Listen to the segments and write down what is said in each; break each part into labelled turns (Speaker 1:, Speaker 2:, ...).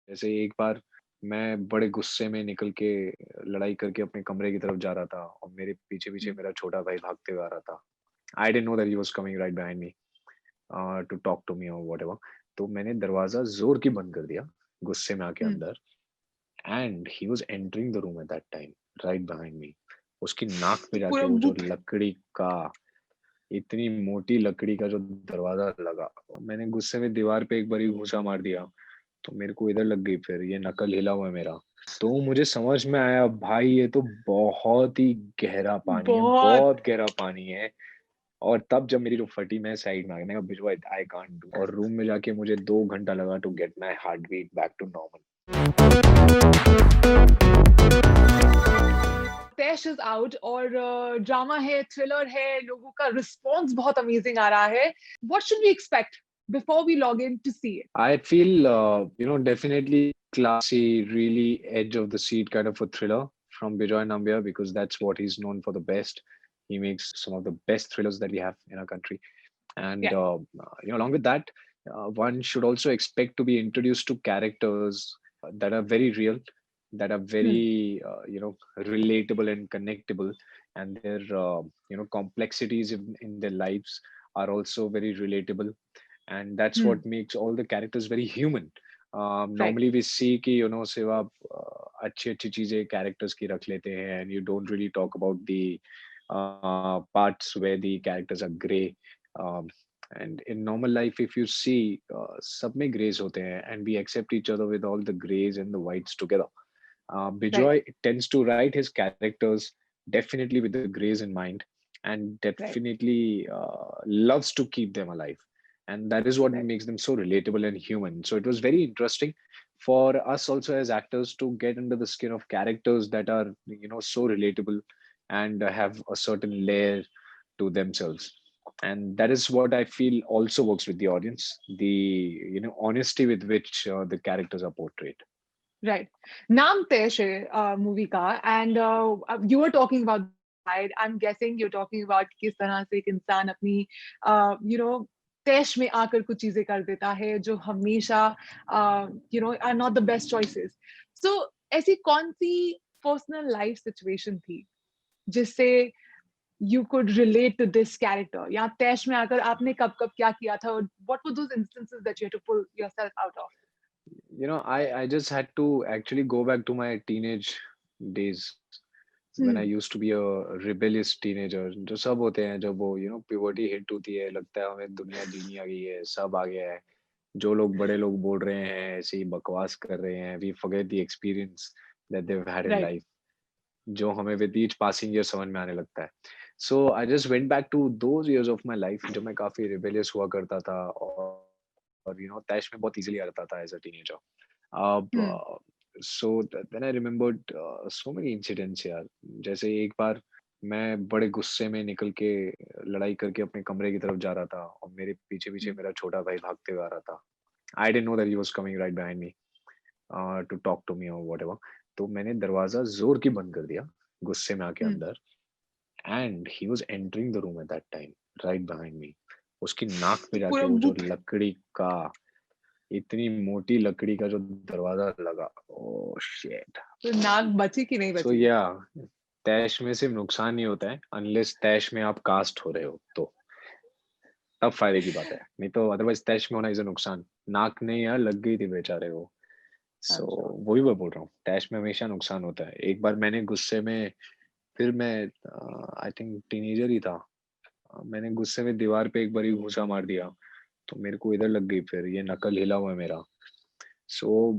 Speaker 1: जैसे एक बार मैं बड़े गुस्से में निकल के लड़ाई करके अपने कमरे की तरफ जा रहा था और मेरे पीछे-पीछे
Speaker 2: हुँ,
Speaker 1: मेरा छोटा भाई भागते हुए आ रहा था। I didn't know that he was coming right behind me to talk to me और व्हाटएवर। तो मैंने दरवाज़ा ज़ोर की बंद कर दिया, गुस्से में आके
Speaker 2: हुँ।
Speaker 1: अंदर and he was entering the room at that time right behind मी। उसकी नाक पे
Speaker 2: तो
Speaker 1: जाके
Speaker 2: पूरा
Speaker 1: वो जो
Speaker 2: मुँह पे
Speaker 1: लकड़ी का इतनी मोटी लकड़ी का जो दरवाज़ा लगा, मैंने गुस्से में दीवार पे एक बारी घूँसा मार दिया, तो मेरे को इधर लग गई फिर, ये नकल हिला हुआ है मेरा। तो मुझे समझ में आया भाई ये तो बहुत ही गहरा पानी है,
Speaker 2: बहुत
Speaker 1: बहुत गहरा पानी है। और तब जब मेरी जो फटी मैं साइड में आ गया, मैंने कहा बिजू आई कांट डू और रूम में जाके मुझे 2 घंटा लगा to get my heart beat back to normal.
Speaker 2: Taish is out और ड्रामा है, थ्रिलर है, लोगों का रिस्पॉन्स बहुत अमेज़िंग आ रहा है। What should we expect before we log in to see it?
Speaker 1: I feel, definitely classy, really edge of the seat kind of a thriller from Bijoy Nambia because that's what he's known for the best. He makes some of the best thrillers that we have in our country. And,
Speaker 2: Yeah.
Speaker 1: along with that, one should also expect to be introduced to characters that are very real, that are
Speaker 2: hmm,
Speaker 1: very, relatable and connectable. And their, complexities in their lives are also very relatable and that's
Speaker 2: hmm,
Speaker 1: what makes all the characters very human.
Speaker 2: Right,
Speaker 1: Normally we see कि सिर्फ आप अच्छी-अच्छी चीजें characters की रख लेते हैं and you don't really talk about the parts where the characters are grey. Um, and in normal life, if you see, सब में grays होते हैं and we accept each other with all the grays and the whites together.
Speaker 2: Right,
Speaker 1: Bijoy tends to write his characters definitely with the grays in mind and
Speaker 2: right,
Speaker 1: definitely loves to keep them alive and that is what
Speaker 2: right,
Speaker 1: makes them so relatable and human. So it was very interesting for us also as actors to get under the skin of characters that are so relatable and have a certain layer to themselves. And that is what I feel also works with the audience, the honesty with which the characters are portrayed.
Speaker 2: Right. नाम तैश है movie का and you were talking about I am guessing you are talking about किस तरह से एक इंसान अपनी you know तैश में आकर कुछ चीजें कर देता है जो हमेशा are not the best choices. So ऐसी कौन सी पर्सनल लाइफ सिचुएशन थी जिससे you could relate to this character या तैश में आकर आपने कब कब क्या किया था और what were those instances that you had to pull yourself out of?
Speaker 1: I just had to actually go back to my teenage days when I
Speaker 2: hmm,
Speaker 1: used to be a rebellious teenager. जो सब होते हैं जब वो puberty hit होती है, लगता है हमें दुनिया जीनी आ गई है, सब आ गया है। जो लोग बड़े लोग बोल रहे हैं, ऐसे ही बकवास कर रहे हैं, we forget the experience that they've had in
Speaker 2: right,
Speaker 1: life, जो हमें with each passing year समझ में आने लगता है। So I just went back to those years of my life जब मैं काफी rebellious हुआ करता था और तैश में बहुत easily आ जाता था as a teenager. अब
Speaker 2: hmm,
Speaker 1: then I remembered so many incidents यार। जैसे एक बार मैं बड़े गुस्से में निकल के लड़ाई करके अपने कमरे की तरफ जा रहा था और मेरे पीछे-पीछे
Speaker 2: हम्म,
Speaker 1: मेरा छोटा भाई भागते हुए आ रहा था। I didn't know that he was coming right behind me to talk to me और व्हाटएवर। तो मैंने दरवाज़ा ज़ोर की बंद कर दिया, गुस्से में आके
Speaker 2: हम्म।
Speaker 1: अंदर and he was entering the room at that time right behind मी। उसकी नाक पे
Speaker 2: तो
Speaker 1: जाके
Speaker 2: पूरा
Speaker 1: वो
Speaker 2: मुँह
Speaker 1: जो
Speaker 2: पे
Speaker 1: लकड़ी का इतनी मोटी लकड़ी का जो दरवाज़ा लगा, ओह शिट!
Speaker 2: तो नाक बची कि नहीं
Speaker 1: सो
Speaker 2: बची?
Speaker 1: या तैश में सिर्फ़ नुकसान नहीं होता है अनलेस तैश में आप कास्ट हो रहे हो तो, तब फ़ायदे की बात है। नहीं तो अदरवाइज़ तैश में होना इज़ अ नुकसान। नाक नहीं यार लग गई थी बेचारे को। सो
Speaker 2: अच्छा।
Speaker 1: वही मैं बोल रहा हूँ, तैश में हमेशा नुकसान होता है। एक बार मैंने गुस्से में फिर मैं आई थिंक टीनेजर ही था। मैंने गुस्से में दीवार पे एक बारी घूँसा मार दिया, तो मेरे को इधर लग गई फिर, ये नकल हिला हुआ है मेरा। सो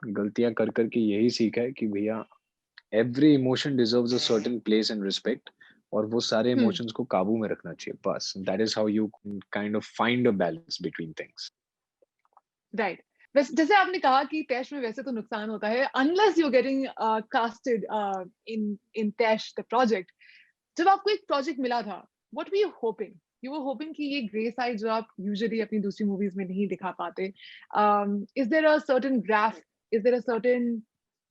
Speaker 1: गलतियाँ कर कर के यही सीखा है कि भैया every emotion deserves a certain place and respect और वो सारे
Speaker 2: हुँ,
Speaker 1: इमोशंस को काबू में रखना चाहिए बस that is how you kind of find a balance between things.
Speaker 2: Right. वैसे जैसे आपने कहा कि तैश में वैसे तो नुकसान होता है unless you are getting casted in in Taish the project. जब आपको एक प्रोजेक्ट मिला था, what were you hoping? You were hoping कि ये ग्रे साइड जो आप यूजुअली अपनी दूसरी मूवीज में नहीं दिखा पाते। Is there a certain graph? Is there a certain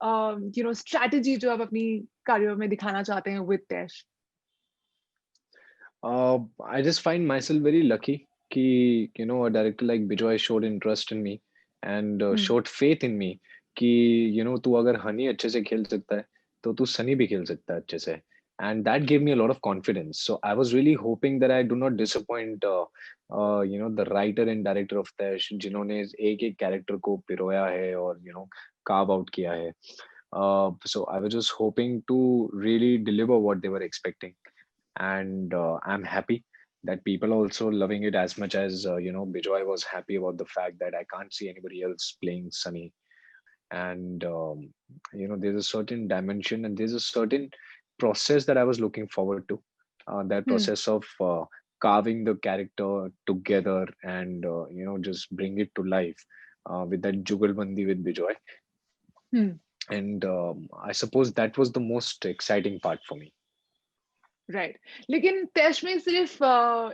Speaker 2: strategy जो आप अपनी करियर में दिखाना चाहते हैं with Taish?
Speaker 1: I just find myself very lucky कि a director like Bijoy showed interest in me and
Speaker 2: Hmm.
Speaker 1: showed faith in me कि तू अगर हनी अच्छे से खेल सकता है तो तू सनी भी खेल सकता है अच्छे से. And that gave me a lot of confidence. So I was really hoping that I do not disappoint the writer and director of Tesh, जिन्होंने एक एक कैरेक्टर को पिरोया है और carve out किया है. So I was just hoping to really deliver what they were expecting, and I'm happy that people also loving it as much as Bijoy was happy about the fact that I can't see anybody else playing Sunny. And there's a certain dimension and there's a certain process that I was looking forward to. That
Speaker 2: Hmm.
Speaker 1: process of carving the character together and just bring it to life with that jugalbandi with Bijoy.
Speaker 2: Hmm.
Speaker 1: And I suppose that was the most exciting part for me.
Speaker 2: Right, लेकिन तैश में सिर्फ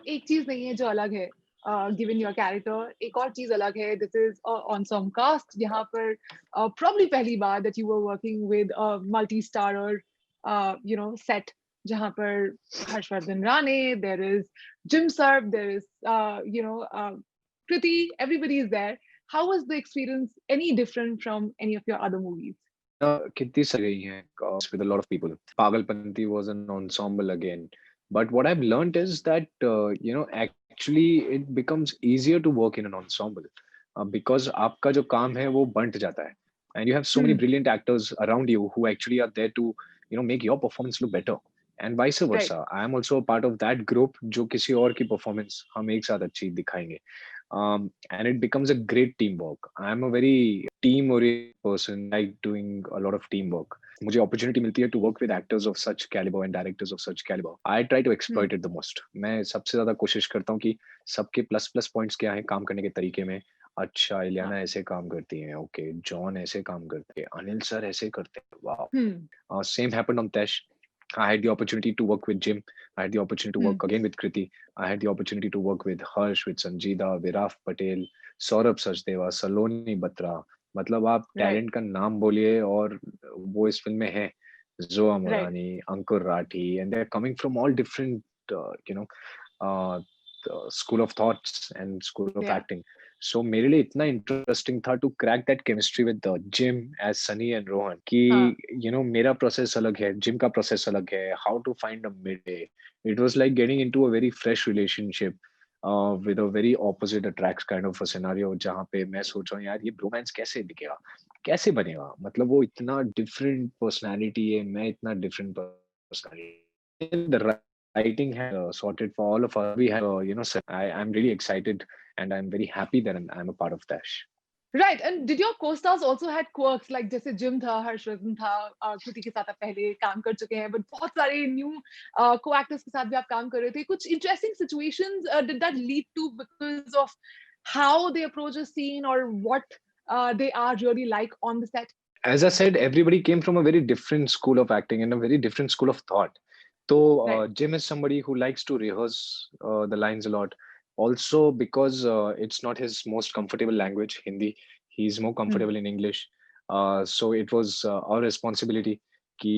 Speaker 2: एक चीज नहीं है जो अलग है. गिवन योर कैरेक्टर, एक और चीज अलग है. This is ensemble cast, यहाँ पर प्रॉब्ली पहली बार that you were working with multi starrer set, जहाँ पर Harshvardhan Rane, there is Jim Sarbh, there is Kriti, everybody is there. How was the experience any different from any of your other movies?
Speaker 1: कितनी सारी गई हैं with a lot of people. Pagalpanti was an ensemble again. But what I've learned is that, actually it becomes easier to work in an ensemble because आपका जो काम है वो बंट जाता है. And you have so many brilliant actors around you who actually are there to, make your performance look better. And vice
Speaker 2: right.
Speaker 1: versa. I am also a part of that group जो किसी और की performance हम एक साथ अच्छी दिखाएंगे. And it becomes a great teamwork. I'm a very team-oriented person, like doing a lot of teamwork. मुझे opportunity मिलती है to work with actors of such caliber and directors of such caliber. I try to exploit it the most. मैं सबसे ज्यादा कोशिश करता हूँ कि सबके प्लस पॉइंट्स क्या हैं काम करने के तरीके में. अच्छा,
Speaker 2: हाँ.
Speaker 1: इलियाना ऐसे काम करती हैं, ओके, जॉन ऐसे काम करते हैं, अनिल सर ऐसे करते हैं, वाह.
Speaker 2: हम्म.
Speaker 1: Same happened on Tesh. I had the opportunity to work with Jim. I had the opportunity to
Speaker 2: hmm.
Speaker 1: work again with Kriti. I had the opportunity to work with Harsh, with Sanjeeda, Viraf Patel, Saurabh Sachdeva, Saloni Batra. मतलब आप
Speaker 2: right.
Speaker 1: Talent का नाम बोलिए और वो इस film में है. Zoa
Speaker 2: right.
Speaker 1: Morani, Ankur Rathee, and they're coming from all different, uh, school of thoughts and school of
Speaker 2: या.
Speaker 1: acting. So मेरे लिए इतना इंटरेस्टिंग था to crack that chemistry with Jim as Sunny and Rohan कि
Speaker 2: हाँ.
Speaker 1: मेरा प्रोसेस अलग है, जिम का प्रोसेस अलग है, how to find a mid way. It was like getting into a very fresh relationship with a very opposite attracts kind of a scenario जहाँ पे मैं सोच रहा हूँ यार ये ब्रोमांस कैसे दिखेगा, कैसे बनेगा. मतलब वो इतना डिफरेंट पर्सनालिटी है, मैं इतना different personality. The writing had sorted for all of us. We have, I'm really excited and I'm very happy that I'm a part of Dash.
Speaker 2: Right. And did your को-स्टार्स also had quirks, like जैसे gym था, हर्षवर्धन था, कृति के साथ आप पहले काम कर चुके हैं, बट बहुत सारे न्यू को-एक्टर्स के साथ भी आप काम कर रहे थे. कुछ interesting situations did that lead to because of how they approach a scene और what they are really like on the set?
Speaker 1: As I said, everybody came from a very different school of acting and a very different school of thought. So
Speaker 2: Right.
Speaker 1: Jim is somebody who likes to rehearse the lines a lot. Also, because it's not his most comfortable language, Hindi, he's more
Speaker 2: Hmm.
Speaker 1: comfortable in English. So it was our responsibility कि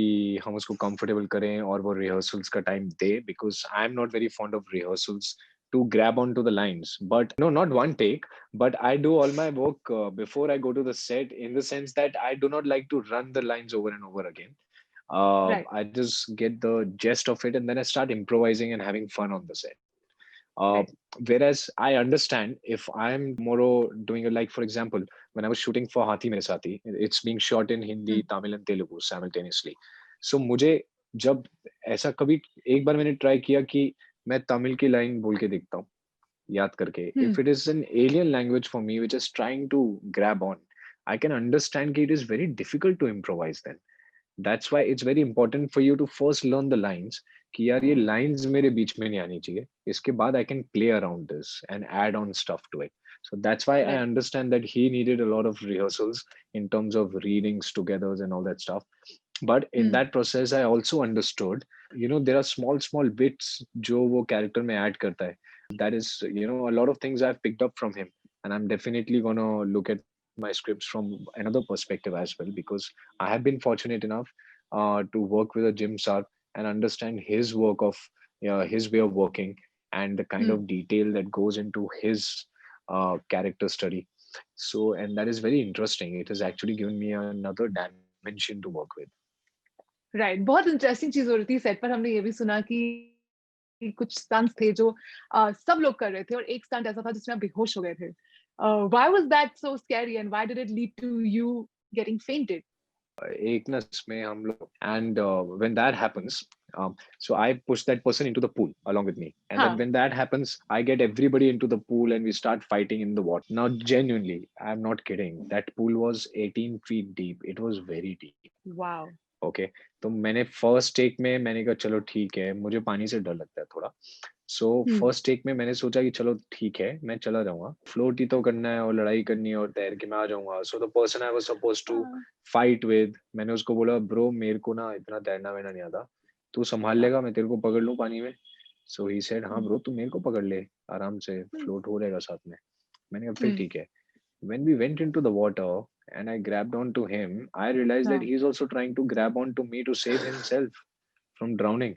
Speaker 1: हम उसको comfortable करें और वो rehearsals का time they, because I'm not very fond of rehearsals to grab onto the lines. But no, not one take, but I do all my work before I go to the set, in the sense that I do not like to run the lines over and over again.
Speaker 2: Right.
Speaker 1: I just get the gist of it and then I start improvising and having fun on the set. Uh,
Speaker 2: Right.
Speaker 1: Whereas I understand if I'm tomorrow doing it, like for example, when I was shooting for Hathi Mere Saathi, it's being shot in
Speaker 2: Hmm.
Speaker 1: Hindi, Tamil and Telugu simultaneously. So मुझे जब ऐसा कभी एक बार मैंने try किया कि मैं तमिल की लाइन बोल के देखता हूँ याद करके.
Speaker 2: Hmm.
Speaker 1: If it is an alien language for me which is trying to grab on, I can understand that it is very difficult to improvise then. That's why it's very important for you to first learn the lines कि यार ये lines मेरे बीच में नहीं आनी चाहिए, इसके बाद I can play around this and add on stuff to it. So that's why I
Speaker 2: Right.
Speaker 1: understand that he needed a lot of rehearsals in terms of readings together and all that stuff. But in
Speaker 2: Hmm.
Speaker 1: that process I also understood, there are small bits जो वो character में add करता है. That is, a lot of things I've picked up from him, and I'm definitely gonna look at my scripts from another perspective as well, because I have been fortunate enough to work with a Jim Sharp and understand his work of his way of working and the kind
Speaker 2: Hmm.
Speaker 1: of detail that goes into his character study. So, and that is very interesting. It has actually given me another dimension to work with.
Speaker 2: Right बहुत interesting चीज हो रही थी set पर हमने ये भी सुना कि कुछ स्टंट्स थे जो सब लोग कर रहे थे और एक स्टंट ऐसा था जिसमें आप बेहोश हो गए थे why was that so scary and why did it lead to you getting fainted
Speaker 1: एक न इसमें हम लोग and when that happens, so I push that person into the pool along with me, and then
Speaker 2: हाँ
Speaker 1: when that happens I get everybody into the pool and we start fighting in the water. Now genuinely, I'm not kidding, that pool was 18 feet deep. It was very deep.
Speaker 2: Wow
Speaker 1: okay, तो मैंने first take में मैंने कहा चलो ठीक है, मुझे पानी से डर लगता है थोड़ा। सो फर्स्ट टेक में मैंने सोचा कि चलो ठीक है, मैं चला जाऊंगा, फ्लोट ही तो करना है और लड़ाई करनी है और तैर के मैं आ जाऊंगा। So the person I was suppose to fight with, मैंने उसको बोला ब्रो मेरे को ना इतना तैरना वैरना नहीं आता, तू संभाल लेगा, मैं तेरे को पकड़ लूं पानी में? सो ही सेड हाँ ब्रो तू मेरे को पकड़ ले, आराम से फ्लोट हो जाएगा साथ में। मैंने कहा फिर ठीक है। When we went into the water and I grabbed onto him, I realized that
Speaker 2: हाँ
Speaker 1: he's also trying to grab onto me to save himself from drowning.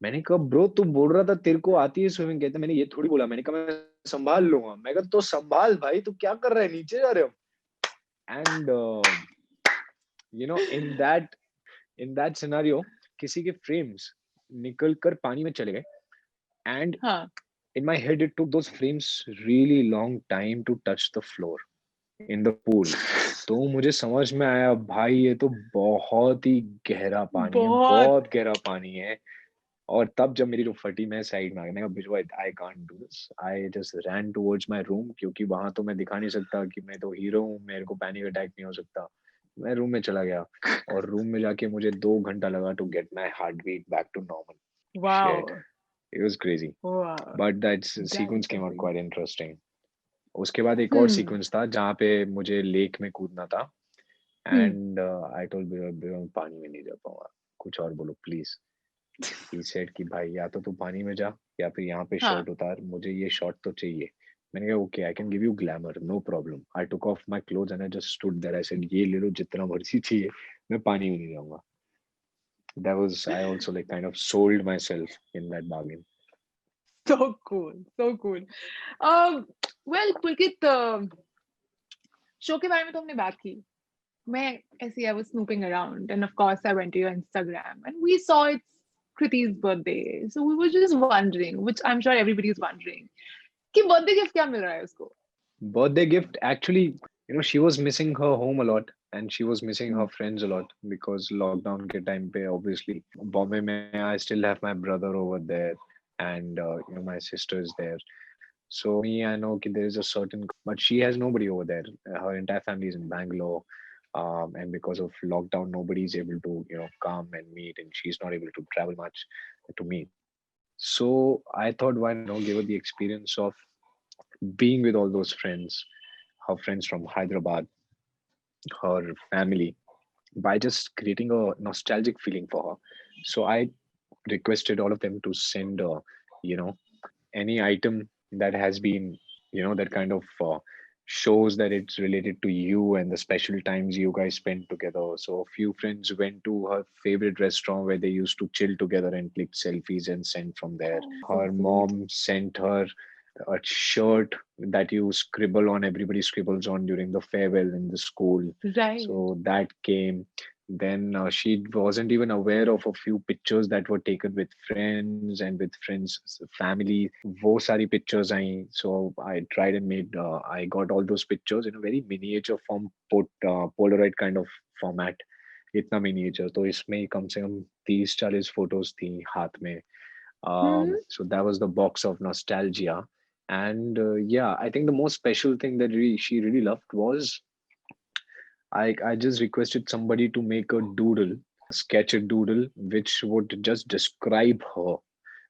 Speaker 1: मैंने कहा ब्रो तू बोल रहा था तेरे को आती है स्विमिंग, कहते मैंने ये थोड़ी बोला, मैंने कहा मैं संभाल लूंगा। मैं कहा तो संभाल भाई, तू क्या कर रहा है, नीचे जा रहे हो? एंड in that scenario किसी के frames निकल कर पानी में चले गए, and
Speaker 2: हाँ
Speaker 1: in my head it took those frames really long time to touch the floor in the pool. तो मुझे समझ में आया भाई ये तो बहुत ही गहरा पानी है,
Speaker 2: बहुत
Speaker 1: बहुत गहरा पानी है। और तब जब मेरी जो फटी, मैं साइड में आ गया, मैंने कहा Biju I can't do this, I just ran towards my room, क्योंकि वहां तो मैं दिखा नहीं सकता कि मैं तो हीरो हूँ, मेरे को पैनिक अटैक नहीं हो सकता। मैं रूम में चला गया और रूम में जाके मुझे 2 घंटा लगा to get my heart beat back to normal. Shit,
Speaker 2: wow
Speaker 1: it was crazy,
Speaker 2: wow
Speaker 1: but that sequence
Speaker 2: that's
Speaker 1: came out
Speaker 2: amazing
Speaker 1: quite interesting. उसके बाद एक और सीक्वेंस था जहाँ पे मुझे लेक में कूदना था, एंड आई टोल्ड पानी में नहीं जा पाऊंगा, कुछ और बोलो प्लीज। ही सेड कि भाई या तो तू पानी में जा या फिर यहाँ पे
Speaker 2: हाँ
Speaker 1: शॉट उतार, मुझे ये शॉट तो चाहिए। मैंने कहा okay I can give you glamour, no problem. I took off my clothes and I just stood there, I said ये ले लो जितना मर्जी चाहिए, मैं पानी में नहीं जाऊंगा। That was, I also like kind of sold my self in that bargain.
Speaker 2: so cool so cool um well Pulkit show के बारे में तो हमने बात की मैं ऐसे I was snooping around and of course I went to your Instagram and we saw it's Kriti's birthday. So we were just wondering, which I'm sure everybody is wondering, कि birthday gift क्या मिल रहा है उसको?
Speaker 1: Birthday gift, actually, she was missing her home a lot and she was missing her friends a lot because lockdown के time पे obviously Bombay में I still have my brother over there, and my sister is there. So me, I know कि there is a certain, but she has nobody over there. Her entire family is in Bangalore, and because of lockdown, nobody is able to come and meet, and she's not able to travel much to meet. So I thought, why not give her the experience of being with all those friends, her friends from Hyderabad, her family, by just creating a nostalgic feeling for her. So I requested all of them to send, you know, any item that has been, that kind of shows that it's related to you and the special times you guys spent together. So a few friends went to her favorite restaurant where they used to chill together and click selfies and send from there.
Speaker 2: Oh, so
Speaker 1: Her
Speaker 2: sweet.
Speaker 1: mom sent her a shirt that you scribble on, everybody scribbles on during the farewell in the school.
Speaker 2: Right.
Speaker 1: So that came. Then she wasn't even aware of a few pictures that were taken with friends and with friends family. वो सारी pictures I. So I tried and made, I got all those pictures in a very miniature form, Polaroid kind of format. इतना miniature, तो इसमें कम से कम 30-40 photos थी हाथ में.
Speaker 2: Hmm.
Speaker 1: So that was the box of nostalgia. And yeah, I think the most special thing that she really loved was I just requested somebody to make a doodle, sketch a doodle, which would just describe her.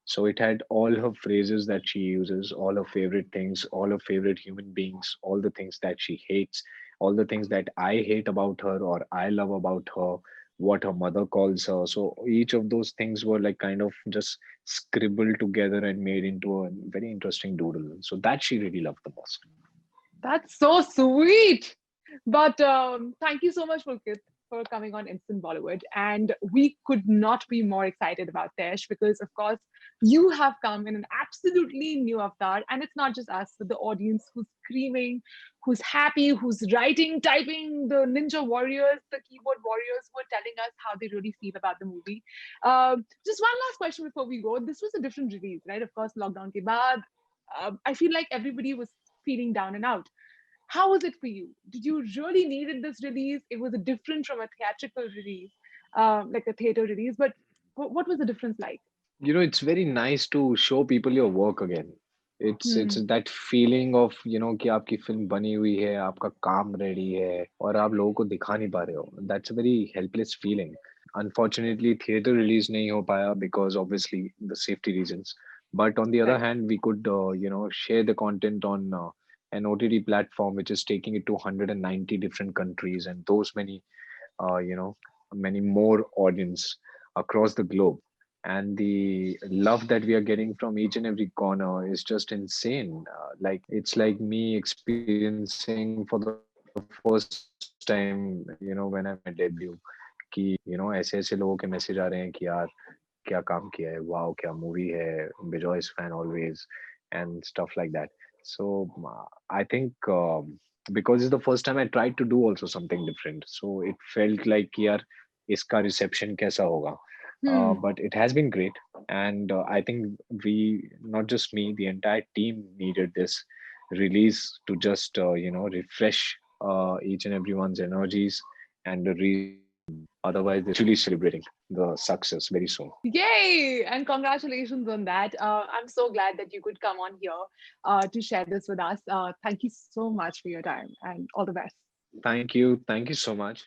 Speaker 1: So it had all her phrases that she uses, all her favorite things, all her favorite human beings, all the things that she hates, all the things that I hate about her or I love about her, what her mother calls her. So each of those things were like kind of just scribbled together and made into a very interesting doodle. So that she really loved the most.
Speaker 2: That's so sweet. But thank you so much, Pulkit, for coming on Instant Bollywood. And we could not be more excited about Tesh because, of course, you have come in an absolutely new avatar. And it's not just us, but the audience who's screaming, who's happy, who's writing, typing, the ninja warriors, the keyboard warriors who are telling us how they really feel about the movie. Just one last question before we go. This was a different release, right? Of course, lockdown ke baad, I feel like everybody was feeling down and out. How was it for you? Did you really needed this release? It was a different from a theatrical release, like a theater release, but what was the difference like?
Speaker 1: You know, it's very nice to show people your work again. It's
Speaker 2: Hmm.
Speaker 1: that feeling of, you know, कि आपकी film बनी हुई है, आपका काम ready है और आप लोगों को दिखा नहीं पा रहे हो. That's a very helpless feeling. Unfortunately, theater release नहीं हो पाया because obviously the safety reasons. But on the other
Speaker 2: Right.
Speaker 1: hand, we could, you know, share the content on an OTT platform which is taking it to 190 different countries and those many, you know, many more audience across the globe. And the love that we are getting from each and every corner is just insane. Like it's like me experiencing for the first time, you know, when I made my debut, कि you know ऐसे ऐसे लोगों के message आ रहे हैं कि यार क्या काम किया है, wow क्या मूवी है, Bijoy is fan always, and stuff like that. So I think because it's the first time I tried to do also something different, so it felt like कि यार इसका reception कैसा होगा.
Speaker 2: Hmm.
Speaker 1: But it has been great, and I think we, not just me, the entire team needed this release to just you know refresh each and everyone's energies and the reason. Otherwise, they're actually celebrating the success very soon.
Speaker 2: Yay! And congratulations on that. I'm so glad that you could come on here to share this with us. Thank you so much for your time and all the best.
Speaker 1: Thank you so much.